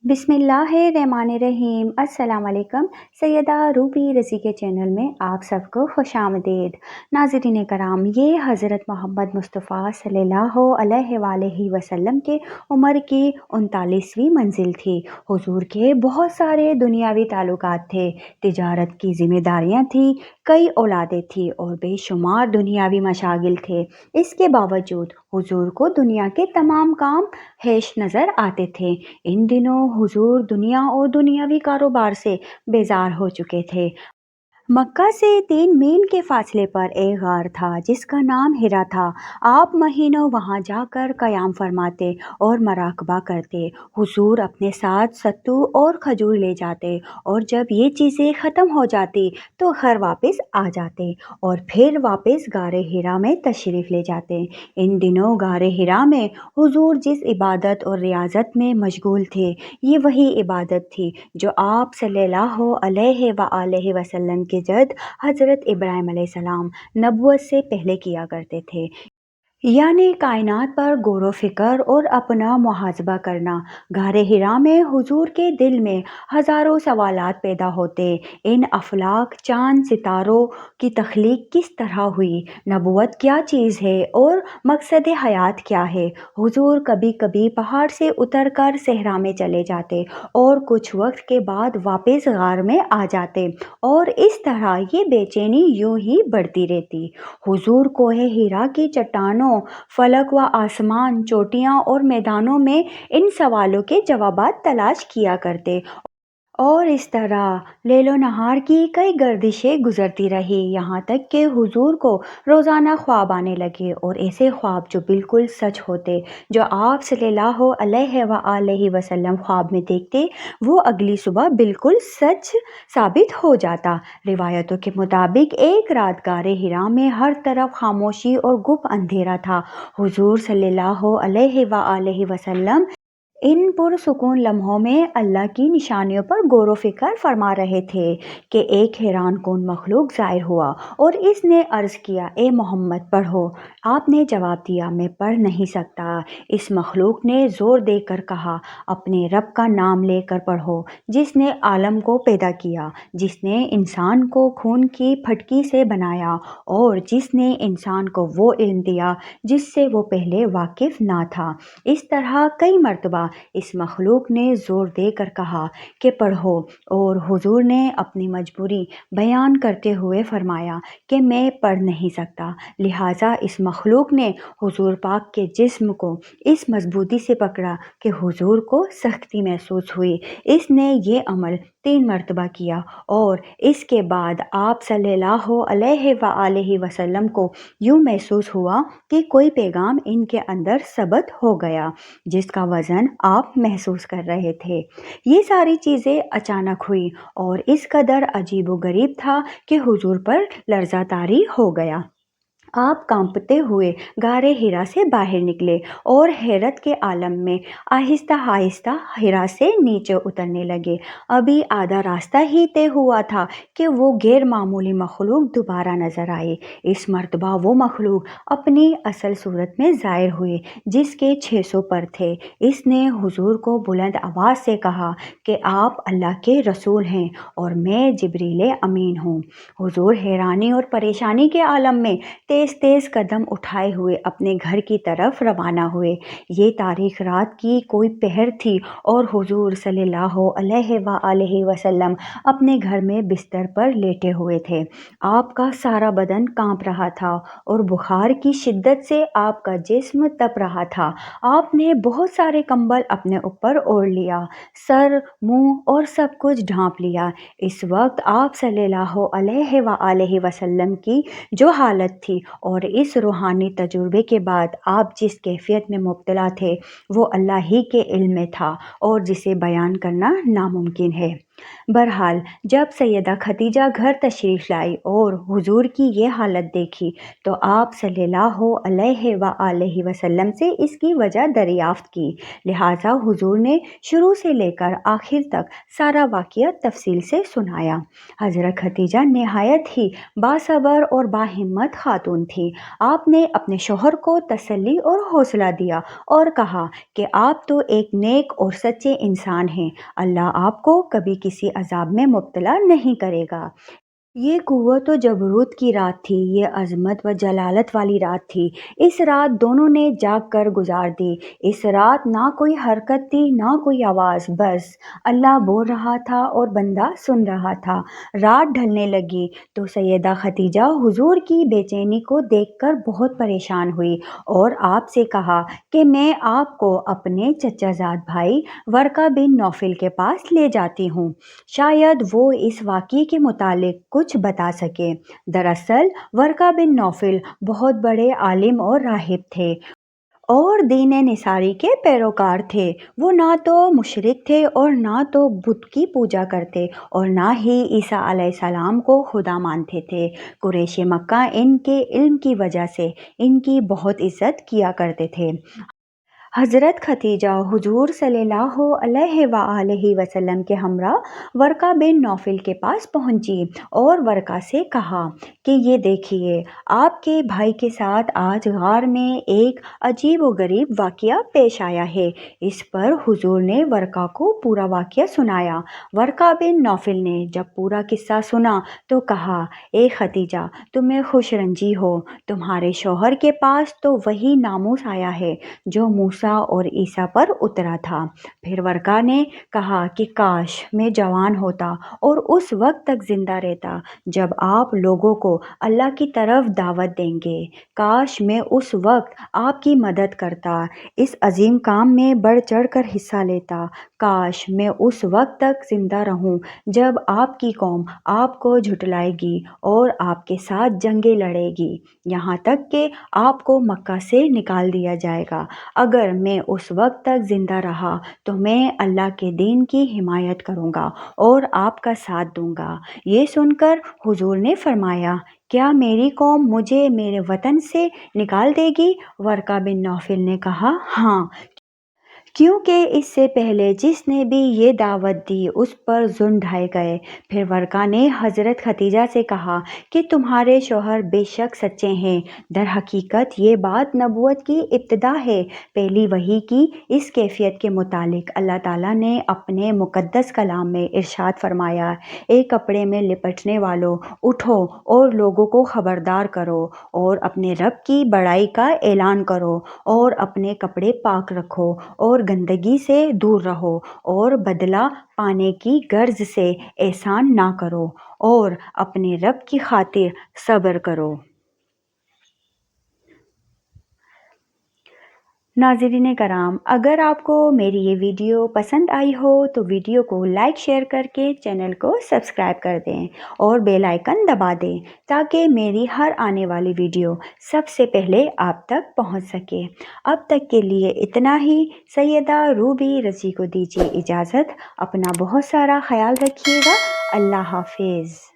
بسم اللہ الرحمن الرحیم۔ السلام علیکم۔ سیدہ روبی رضی کے چینل میں آپ سب کو خوش آمدید۔ ناظرین کرام، یہ حضرت محمد مصطفیٰ صلی اللہ علیہ وآلہ وسلم کے عمر کی 39ویں منزل تھی۔ حضور کے بہت سارے دنیاوی تعلقات تھے، تجارت کی ذمہ داریاں تھیں، کئی اولادیں تھیں اور بے شمار دنیاوی مشاغل تھے۔ اس کے باوجود حضور کو دنیا کے تمام کام ہیش نظر آتے تھے۔ ان دنوں حضور دنیا اور دنیاوی کاروبار سے بیزار ہو چکے تھے۔ مکہ سے 3 میل کے فاصلے پر ایک غار تھا جس کا نام حرا تھا۔ آپ مہینوں وہاں جا کر قیام فرماتے اور مراقبہ کرتے۔ حضور اپنے ساتھ ستو اور کھجور لے جاتے اور جب یہ چیزیں ختم ہو جاتی تو گھر واپس آ جاتے اور پھر واپس غار حرا میں تشریف لے جاتے۔ ان دنوں غار حرا میں حضور جس عبادت اور ریاضت میں مشغول تھے، یہ وہی عبادت تھی جو آپ صلی اللہ علیہ وآلہ وسلم کے جد حضرت ابراہیم علیہ السلام نبوت سے پہلے کیا کرتے تھے، یعنی کائنات پر غور و فکر اور اپنا محاسبہ کرنا۔ غار حرا میں حضور کے دل میں ہزاروں سوالات پیدا ہوتے۔ ان افلاک، چاند، ستاروں کی تخلیق کس طرح ہوئی؟ نبوت کیا چیز ہے اور مقصد حیات کیا ہے؟ حضور کبھی کبھی پہاڑ سے اتر کر صحرا میں چلے جاتے اور کچھ وقت کے بعد واپس غار میں آ جاتے اور اس طرح یہ بے چینی یوں ہی بڑھتی رہتی۔ حضور کوہ حرا کی چٹانوں، فلک و آسمان، چوٹیاں اور میدانوں میں ان سوالوں کے جوابات تلاش کیا کرتے اور اس طرح لیل و نہار کی کئی گردشیں گزرتی رہی، یہاں تک کہ حضور کو روزانہ خواب آنے لگے اور ایسے خواب جو بالکل سچ ہوتے۔ جو آپ صلی اللہ علیہ وآلہ وسلم خواب میں دیکھتے وہ اگلی صبح بالکل سچ ثابت ہو جاتا۔ روایتوں کے مطابق ایک رات غار حرا میں ہر طرف خاموشی اور گپ اندھیرا تھا۔ حضور صلی اللہ علیہ وآلہ وسلم ان پرسکون لمحوں میں اللہ کی نشانیوں پر غور و فکر فرما رہے تھے کہ ایک حیران کن مخلوق ظاہر ہوا اور اس نے عرض کیا، اے محمد پڑھو۔ آپ نے جواب دیا، میں پڑھ نہیں سکتا۔ اس مخلوق نے زور دے کر کہا، اپنے رب کا نام لے کر پڑھو جس نے عالم کو پیدا کیا، جس نے انسان کو خون کی پھٹکی سے بنایا اور جس نے انسان کو وہ علم دیا جس سے وہ پہلے واقف نہ تھا۔ اس طرح کئی مرتبہ اس مخلوق نے زور دے کر کہا کہ پڑھو اور حضور نے اپنی مجبوری بیان کرتے ہوئے فرمایا کہ میں پڑھ نہیں سکتا۔ لہٰذا اس مخلوق نے حضور پاک کے جسم کو اس مضبوطی سے پکڑا کہ حضور کو سختی محسوس ہوئی۔ اس نے یہ عمل 3 مرتبہ کیا اور اس کے بعد آپ صلی اللہ علیہ وآلہ وسلم کو یوں محسوس ہوا کہ کوئی پیغام ان کے اندر ثبت ہو گیا جس کا وزن آپ محسوس کر رہے تھے۔ یہ ساری چیزیں اچانک ہوئی اور اس قدر عجیب و غریب تھا کہ حضور پر لرزہ طاری ہو گیا۔ آپ کانپتے ہوئے غار حرا سے باہر نکلے اور حیرت کے عالم میں آہستہ آہستہ حرا سے نیچے اترنے لگے۔ ابھی آدھا راستہ ہی طے ہوا تھا کہ وہ غیر معمولی مخلوق دوبارہ نظر آئے۔ اس مرتبہ وہ مخلوق اپنی اصل صورت میں ظاہر ہوئے جس کے 600 پر تھے۔ اس نے حضور کو بلند آواز سے کہا کہ آپ اللہ کے رسول ہیں اور میں جبریل امین ہوں۔ حضور حیرانی اور پریشانی کے عالم میں تیز تیز قدم اٹھائے ہوئے اپنے گھر کی طرف روانہ ہوئے۔ یہ تاریخ رات کی کوئی پہر تھی اور حضور صلی اللہ علیہ وآلہ وسلم اپنے گھر میں بستر پر لیٹے ہوئے تھے۔ آپ کا سارا بدن کانپ رہا تھا اور بخار کی شدت سے آپ کا جسم تپ رہا تھا۔ آپ نے بہت سارے کمبل اپنے اوپر اوڑھ لیا، سر، منہ اور سب کچھ ڈھانپ لیا۔ اس وقت آپ صلی اللہ علیہ وآلہ وسلم کی جو حالت تھی اور اس روحانی تجربے کے بعد آپ جس کیفیت میں مبتلا تھے وہ اللہ ہی کے علم میں تھا اور جسے بیان کرنا ناممکن ہے۔ بہرحال جب سیدہ خدیجہ گھر تشریف لائی اور حضور کی یہ حالت دیکھی تو آپ صلی اللہ علیہ وآلہ وسلم سے اس کی وجہ دریافت کی۔ لہٰذا حضور نے شروع سے لے کر آخر تک سارا واقعہ تفصیل سے سنایا۔ حضرت خدیجہ نہایت ہی باصبر اور باہمت خاتون خاتون تھی۔ آپ نے اپنے شوہر کو تسلی اور حوصلہ دیا اور کہا کہ آپ تو ایک نیک اور سچے انسان ہیں، اللہ آپ کو کبھی کسی عذاب میں مبتلا نہیں کرے گا۔ یہ قوت و جبروت کی رات تھی، یہ عظمت و جلالت والی رات تھی۔ اس رات دونوں نے جاگ کر گزار دی۔ اس رات نہ کوئی حرکت تھی نہ کوئی آواز، بس اللہ بول رہا تھا اور بندہ سن رہا تھا۔ رات ڈھلنے لگی تو سیدہ خدیجہ حضور کی بے چینی کو دیکھ کر بہت پریشان ہوئی اور آپ سے کہا کہ میں آپ کو اپنے چچا زاد بھائی ورقہ بن نوفل کے پاس لے جاتی ہوں، شاید وہ اس واقعے کے متعلق کچھ بتا سکے۔ دراصل ورقہ بن نوفل بہت بڑے عالم اور راہب تھے اور دین نصاری کے پیروکار تھے۔ وہ نہ تو مشرک تھے اور نہ تو بت کی پوجا کرتے اور نہ ہی عیسیٰ علیہ السلام کو خدا مانتے تھے۔ قریش مکہ ان کے علم کی وجہ سے ان کی بہت عزت کیا کرتے تھے۔ حضرت خدیجہ حضور صلی اللہ علیہ وآلہ وسلم کے ہمراہ ورقہ بن نوفل کے پاس پہنچی اور ورقہ سے کہا کہ یہ دیکھیے، آپ کے بھائی کے ساتھ آج غار میں ایک عجیب و غریب واقعہ پیش آیا ہے۔ اس پر حضور نے ورقہ کو پورا واقعہ سنایا۔ ورقہ بن نوفل نے جب پورا قصہ سنا تو کہا، اے خدیجہ، تمہیں خوش رنجی ہو، تمہارے شوہر کے پاس تو وہی ناموس آیا ہے جو موسیٰ اور عیسیٰ پر اترا تھا۔ پھر ورقہ نے کہا کہ کاش میں جوان ہوتا اور اس وقت تک زندہ رہتا جب آپ لوگوں کو اللہ کی طرف دعوت دیں گے، کاش میں اس وقت آپ کی مدد کرتا، اس عظیم کام میں بڑھ چڑھ کر حصہ لیتا، کاش میں اس وقت تک زندہ رہوں جب آپ کی قوم آپ کو جھٹلائے گی اور آپ کے ساتھ جنگیں لڑے گی، یہاں تک کہ آپ کو مکہ سے نکال دیا جائے گا۔ اگر میں اس وقت تک زندہ رہا تو میں اللہ کے دین کی حمایت کروں گا اور آپ کا ساتھ دوں گا۔ یہ سن کر حضور نے فرمایا، کیا میری قوم مجھے میرے وطن سے نکال دے گی؟ ورقہ بن نوفل نے کہا، ہاں، کیونکہ اس سے پہلے جس نے بھی یہ دعوت دی اس پر ظلم ڈھائے گئے۔ پھر ورقہ نے حضرت خدیجہ سے کہا کہ تمہارے شوہر بے شک سچے ہیں، در حقیقت یہ بات نبوت کی ابتدا ہے۔ پہلی وحی کی اس کیفیت کے متعلق اللہ تعالیٰ نے اپنے مقدس کلام میں ارشاد فرمایا، اے کپڑے میں لپٹنے والوں، اٹھو اور لوگوں کو خبردار کرو اور اپنے رب کی بڑائی کا اعلان کرو اور اپنے کپڑے پاک رکھو اور گندگی سے دور رہو اور بدلہ پانے کی غرض سے احسان نہ کرو اور اپنے رب کی خاطر صبر کرو۔ ناظرین کرام، اگر آپ کو میری یہ ویڈیو پسند آئی ہو تو ویڈیو کو لائک شیئر کر کے چینل کو سبسکرائب کر دیں اور بیل آئیکن دبا دیں تاکہ میری ہر آنے والی ویڈیو سب سے پہلے آپ تک پہنچ سکے۔ اب تک کے لیے اتنا ہی۔ سیدہ روبی رضی کو دیجیے اجازت۔ اپنا بہت سارا خیال رکھیے گا۔ اللہ حافظ۔